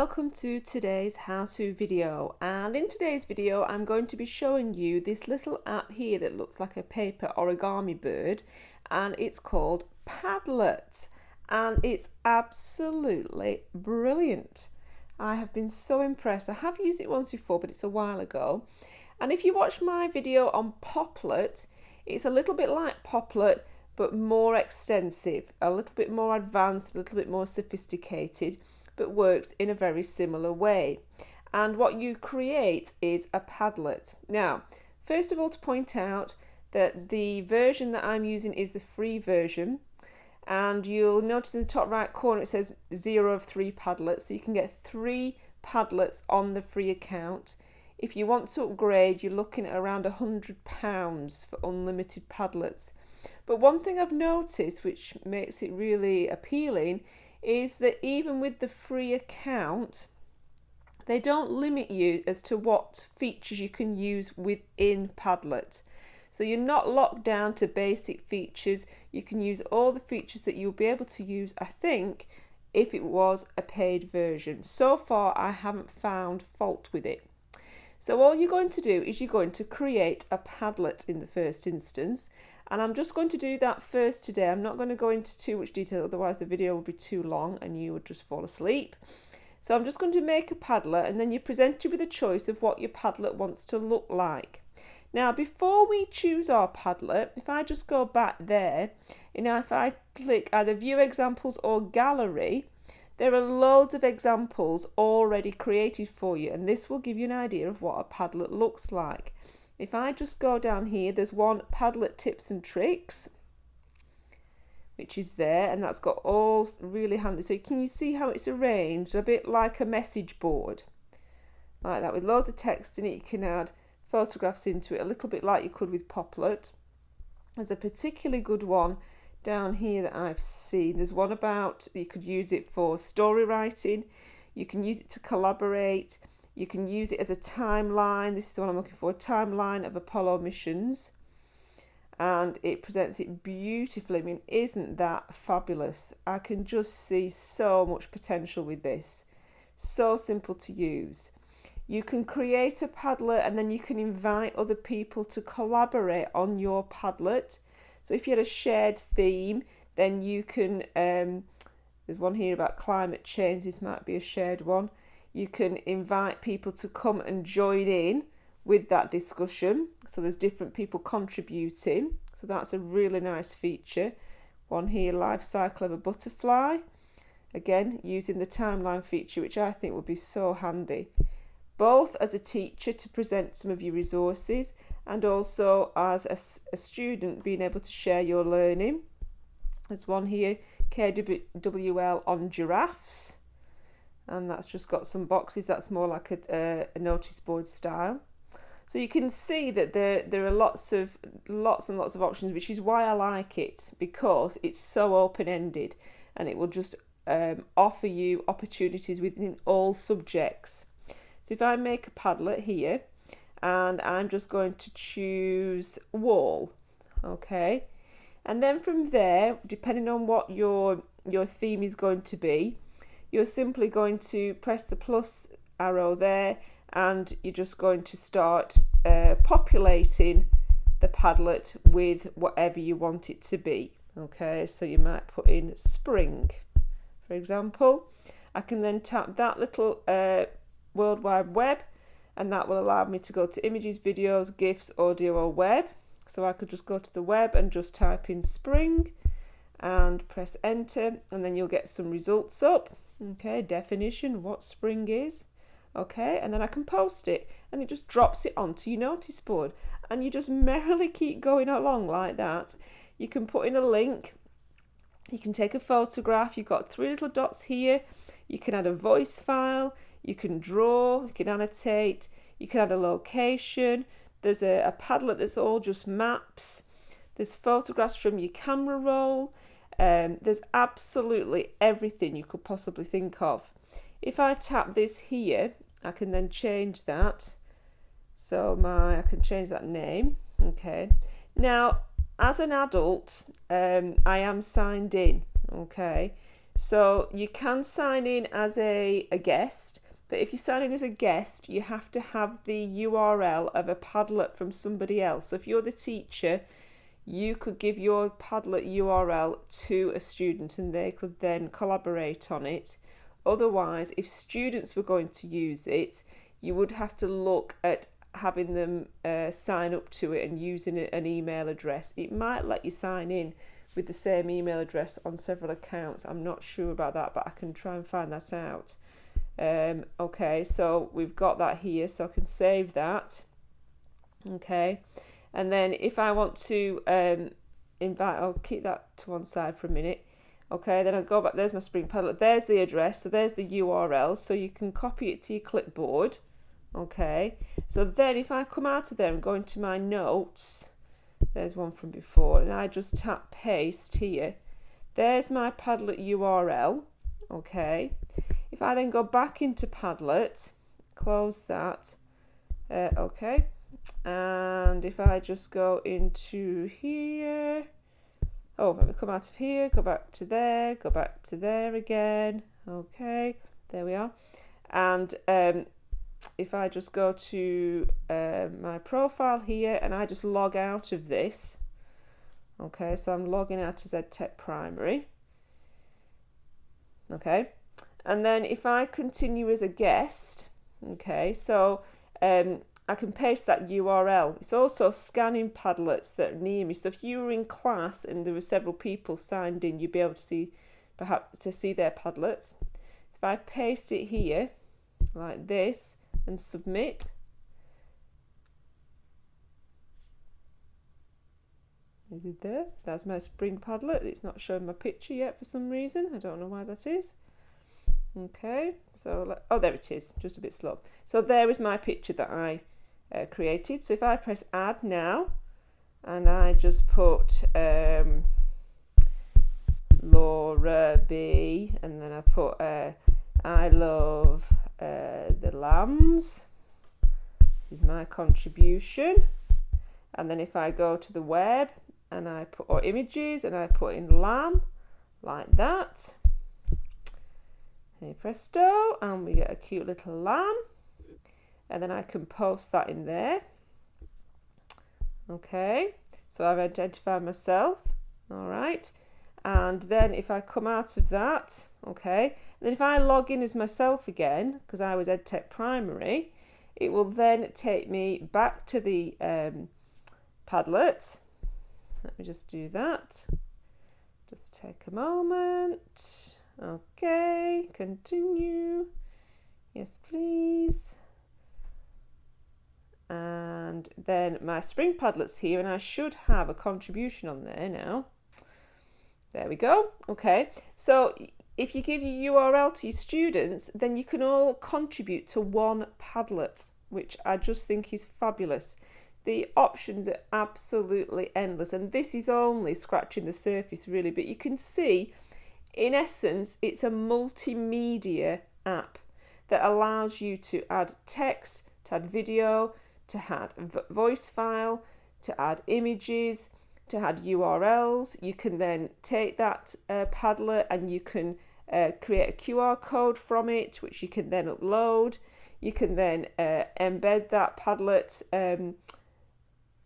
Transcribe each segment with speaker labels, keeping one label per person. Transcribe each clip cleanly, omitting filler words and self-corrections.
Speaker 1: Welcome to today's how-to video, and in today's video I'm going to be showing you this little app here that looks like a paper origami bird, and it's called Padlet, and it's absolutely brilliant. I have been so impressed. I have used it once before, but it's a while ago. And if you watch my video on Padlet, it's a little bit like Padlet but more extensive, a little bit more advanced, a little bit more sophisticated, but works in a very similar way. And what you create is a Padlet. Now, first of all, to point out that the version that I'm using is the free version, and you'll notice in the top right corner it says 0 of 3 Padlets, so you can get 3 Padlets on the free account. If you want to upgrade, you're looking at around £100 for unlimited Padlets. But one thing I've noticed which makes it really appealing is that even with the free account, they don't limit you as to what features you can use within Padlet. So you're not locked down to basic features. You can use all the features that you'll be able to use, I think, if it was a paid version. So far, I haven't found fault with it. So all you're going to do is you're going to create a Padlet in the first instance. And I'm just going to do that first today. I'm not going to go into too much detail, otherwise the video would be too long and you would just fall asleep. So I'm just going to make a Padlet, and then you're presented with a choice of what your Padlet wants to look like. Now, before we choose our Padlet, if I just go back there, if I click either View Examples or Gallery, there are loads of examples already created for you, and this will give you an idea of what a Padlet looks like. If I just go down here, there's one Padlet Tips and Tricks, which is there, and that's got all really handy. So can you see how it's arranged? A bit like a message board, like that, with loads of text in it. You can add photographs into it, a little bit like you could with Padlet. There's a particularly good one down here that I've seen. There's one about you could use it for story writing, you can use it to collaborate, you can use it as a timeline. This is the one I'm looking for, a timeline of Apollo missions, and it presents it beautifully. I mean, isn't that fabulous? I can just see so much potential with this. So simple to use. You can create a Padlet and then you can invite other people to collaborate on your Padlet. So if you had a shared theme, then you can, there's one here about climate change, this might be a shared one. You can invite people to come and join in with that discussion. So there's different people contributing. So that's a really nice feature. One here, life cycle of a butterfly. Again, using the timeline feature, which I think would be so handy, both as a teacher to present some of your resources, and also as a student being able to share your learning. There's one here, KWL on giraffes, and that's just got some boxes. That's more like a notice board style. So you can see that there are lots and lots of options, which is why I like it, because it's so open-ended and it will just offer you opportunities within all subjects. So if I make a Padlet here, and I'm just going to choose wall, okay, and then from there, depending on what your theme is going to be, you're simply going to press the plus arrow there, and you're just going to start populating the Padlet with whatever you want it to be. Okay, so you might put in spring, for example. I can then tap that little World Wide Web, and that will allow me to go to images, videos, GIFs, audio, or web. So I could just go to the web and just type in spring and press enter, and then you'll get some results up. Okay, definition, what spring is. Okay, and then I can post it, and it just drops it onto your notice board, and you just merrily keep going along like that. You can put in a link, you can take a photograph. You've got 3 little dots here. You can add a voice file, you can draw, you can annotate, you can add a location. There's a Padlet that's all just maps. There's photographs from your camera roll. There's absolutely everything you could possibly think of. If I tap this here, I can then change that. So I can change that name. Okay. Now, as an adult, I am signed in. Okay. So you can sign in as a guest, but if you sign in as a guest, you have to have the URL of a Padlet from somebody else. So if you're the teacher, you could give your Padlet URL to a student and they could then collaborate on it. Otherwise, if students were going to use it, you would have to look at having them sign up to it and using an email address. It might let you sign in with the same email address on several accounts. I'm not sure about that, but I can try and find that out. Okay, so we've got that here, so I can save that. Okay, and then if I want to invite, I'll keep that to one side for a minute. Okay, then I'll go back. There's my Spring Padlet. There's the address, so there's the URL, so you can copy it to your clipboard. Okay, so then if I come out of there and go into my notes, there's one from before, and I just tap paste here. There's my Padlet URL. Okay, if I then go back into Padlet, close that. Okay, and if I just go into here, let me come out of here, go back to there again. Okay, there we are. And if I just go to my profile here and I just log out of this, okay, so I'm logging out as EdTech Primary. Okay, and then if I continue as a guest, okay, so I can paste that URL. It's also scanning Padlets that are near me. So if you were in class and there were several people signed in, you'd be able to see their Padlets. So if I paste it here like this and submit, is it there? That's my Spring Padlet. It's not showing my picture yet for some reason. I don't know why that is. Okay, so there it is, just a bit slow. So there is my picture that I created. So if I press add now and I just put Laura B and then I put I love the lambs. This is my contribution. And then if I go to the web and I put or images and I put in lamb like that, hey presto, and we get a cute little lamb. And then I can post that in there. Okay, so I've identified myself. All right, and then if I come out of that, okay, and then if I log in as myself again, because I was EdTech Primary, it will then take me back to the Padlet. Let me just do that. Just take a moment. Okay, continue. Yes, please. And then my Spring Padlet's here, and I should have a contribution on there now. There we go. Okay, so if you give your URL to your students, then you can all contribute to one Padlet, which I just think is fabulous. The options are absolutely endless, and this is only scratching the surface really, but you can see in essence it's a multimedia app that allows you to add text, to add video, to add voice file, to add images, to add URLs. You can then take that Padlet and you can create a QR code from it, which you can then upload. You can then embed that Padlet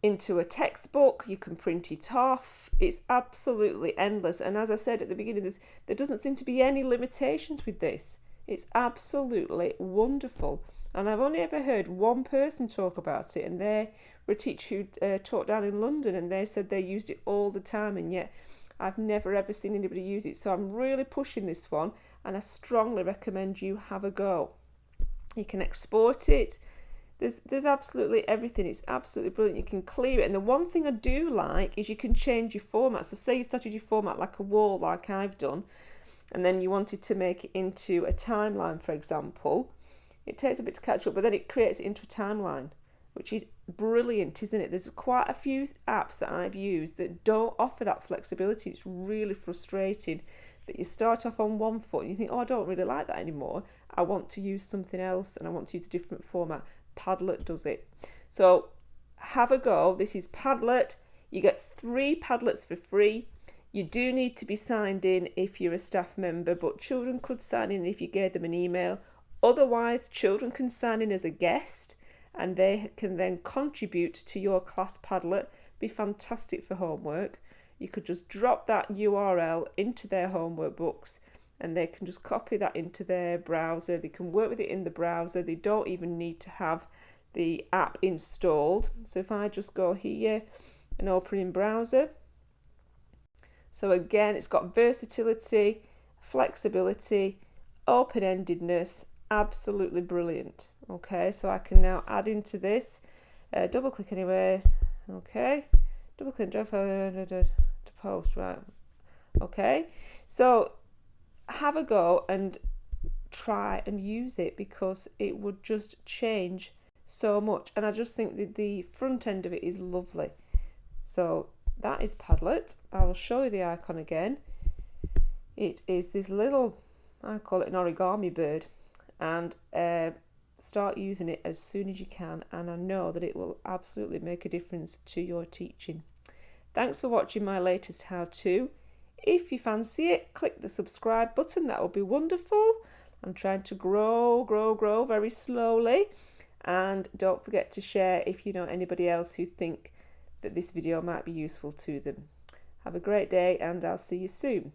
Speaker 1: into a textbook. You can print it off. It's absolutely endless. And as I said at the beginning, there doesn't seem to be any limitations with this. It's absolutely wonderful. And I've only ever heard one person talk about it, and they were a teacher who taught down in London, and they said they used it all the time, and yet I've never ever seen anybody use it. So I'm really pushing this one, and I strongly recommend you have a go. You can export it. There's absolutely everything. It's absolutely brilliant. You can clear it, and the one thing I do like is you can change your format. So say you started your format like a wall, like I've done, and then you wanted to make it into a timeline, for example. It takes a bit to catch up, but then it creates it into a timeline, which is brilliant, isn't it? There's quite a few apps that I've used that don't offer that flexibility. It's really frustrating that you start off on one foot and you think, oh, I don't really like that anymore. I want to use something else and I want to use a different format. Padlet does it. So have a go. This is Padlet. You get 3 Padlets for free. You do need to be signed in if you're a staff member, but children could sign in if you gave them an email. Otherwise, children can sign in as a guest and they can then contribute to your class Padlet. Be fantastic for homework. You could just drop that URL into their homework books and they can just copy that into their browser. They can work with it in the browser. They don't even need to have the app installed. So if I just go here and open in browser, so again, it's got versatility, flexibility, open-endedness, absolutely brilliant. Okay, so I can now add into this, double click anywhere, okay, double click to post, right, okay. So have a go and try and use it because it would just change so much. And I just think that the front end of it is lovely. So that is Padlet. I will show you the icon again. It is this little, I call it an origami bird, and start using it as soon as you can, and I know that it will absolutely make a difference to your teaching. Thanks for watching my latest how-to. If you fancy it, click the subscribe button, that would be wonderful. I'm trying to grow very slowly, and don't forget to share if you know anybody else who think that this video might be useful to them. Have a great day and I'll see you soon.